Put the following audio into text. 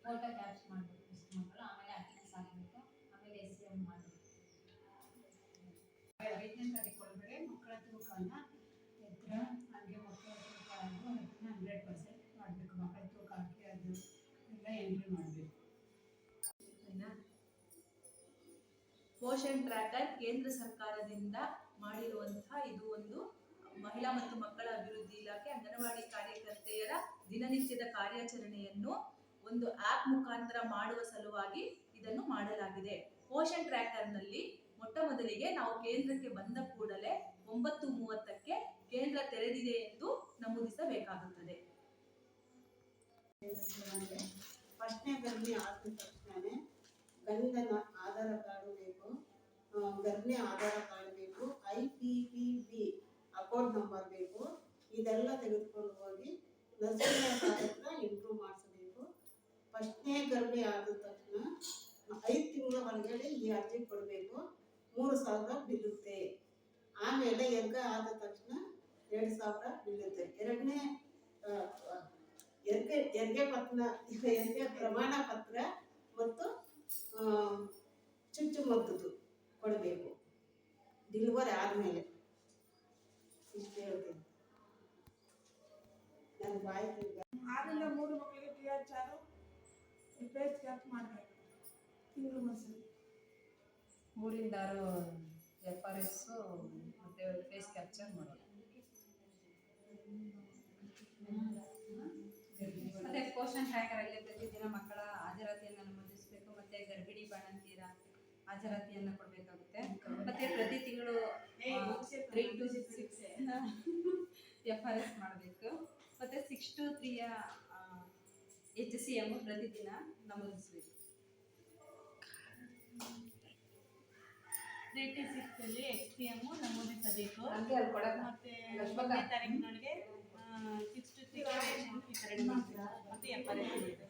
Photo ಕ್ಯಾಪ್ಚ್ ಮಾಡಬೇಕು ಇಷ್ಟು ಮಕ್ಕಳು, ಆಮೇಲೆ ಅಟೆಂಡೆನ್ಸ್ ಆಗಬೇಕು, ಆಮೇಲೆ SCM ಮಾಡಬೇಕು. 5ನೇ ತಾರೀಕು ಒಳಗಡೆ ಮಕ್ಕಳ ತೂಕನ ಎತ್ತರ ಹಾಗೆ ಮಕ್ಕಳ ತೂಕ ಹಾಗೂ 100% ಮಾಡಬೇಕು. ಮಕ್ಕಳ ತೂಕ ಹಾಕಿ ಅದು ಎಲ್ಲ ಎಂಟ್ರಿ ಮಾಡಬೇಕು. ಪೋಷಣ್ ಟ್ರ್ಯಾಕರ್ ಕೇಂದ್ರ ಸರ್ಕಾರದಿಂದ ಮಾಡಿರುವಂತಹ ಇದು ಒಂದು ಮಹಿಳಾ ಮತ್ತು ಮಕ್ಕಳ ಅಭಿವೃದ್ಧಿ ಇಲಾಖೆ ಅಂಗನವಾಡಿ ಕಾರ್ಯಕರ್ತೆಯರ ದಿನನಿತ್ಯದ ಕಾರ್ಯಾಚರಣೆಯನ್ನು ಒಂದು ಆಪ್ ಮುಖಾಂತರ ಮಾಡುವ ಸಲುವಾಗಿ ಇದನ್ನು ಮಾಡಲಾಗಿದೆ. ಪೋಷಣ್ ಟ್ರ್ಯಾಕರ್ ನಲ್ಲಿ ಮೊಟ್ಟ ಮೊದಲಿಗೆ ನಾವು ಕೇಂದ್ರಕ್ಕೆ ಬಂದ ಕೂಡಲೇ 9:30ಕ್ಕೆ ಕೇಂದ್ರ ತೆರೆದಿದೆ ಎಂದು ನಮೂದಿಸಬೇಕಾಗುತ್ತದೆ. ಫಸ್ಟ್ನೇ ಗರ್ಭಿಣಿ ಆದ ತಕ್ಷಣನೇ ಗಂಡನ ಆಧಾರ ಕಾರ್ಡು ಬೇಕು, ಗರ್ಭಿಣಿ ಆಧಾರ ಕಾರ್ಡ್ ಬೇಕು, IPPB ಅಕೌಂಟ್ ನಂಬರ್ ಬೇಕು. ಇದೆಲ್ಲ ತೆಗೆದುಕೊಂಡು ಹೋಗಿ ನರ್ಸರಿ ಹತ್ರ ಇಂಪ್ರೂವ್ ಮಾಡಿಸಬೇಕು. ಫಸ್ಟ್ನೇ ಗರ್ಭಿಣಿ ಆದ ತಕ್ಷಣ 5 ತಿಂಗಳ ಒಳಗಡೆ ಈ ಅರ್ಜಿ ಕೊಡಬೇಕು. 3,000 ಬೀಳುತ್ತೆ. ಆಮೇಲೆ ಹೆರಿಗೆ ಆದ ತಕ್ಷಣ 2,000 ಬೀಳುತ್ತೆ. ಎರಡನೇ ಹೆರಿಗೆ ಪ್ರಮಾಣ ಪತ್ರ ಮತ್ತು ಚುಚ್ಚುಮದ್ದು ಕೊಡಬೇಕು ಡೆಲಿವರಿ ಆದಮೇಲೆ. ಇಷ್ಟು ಹೇಳ್ತೀನಿ. ನನ್ನ ಬಾಯಿ 6ರಿಂದ 3 ಮಕ್ಕಳಿಗೆ THR ಫೇಸ್ ಕ್ಯಾಪ್ ಮಾಡಬೇಕು ತಿಂಗಳು ಒಂದ್ಸರಿ. 3ರಿಂದ 6 FRS ಮತ್ತೆ ಫೇಸ್ ಕ್ಯಾಪ್ಚರ್ ಮಾಡೋದು. ಮತ್ತೆ ಪೋಷಣ್ ಟ್ರ್ಯಾಕರ್ ಅಲ್ಲಿ ಪ್ರತಿದಿನ ಮಕ್ಕಳ ಹಾಜರಾತಿಯನ್ನು ನಮೂದಿಸಬೇಕು. ಮತ್ತೆ ಗರ್ಭಿಣಿ ಬಾಣಂತಿಯರ ಹಾಜರಾತಿಯನ್ನು ಕೊಡಬೇಕಾಗುತ್ತೆ. ಮತ್ತೆ ಪ್ರತಿ ತಿಂಗಳು 3 to 6 FRS ಮಾಡಬೇಕು. ಮತ್ತೆ 6 to 3 HCM ಪ್ರತಿದಿನ ನಮೂದಿಸಬೇಕು. 3 to 6 ಅಲ್ಲಿ HCM ನಮೂದಿಸಬೇಕು. ಮತ್ತೆ 1ನೇ ತಾರೀಕಿನೊಳಗೆ 6 to 3 ಈ ಥರ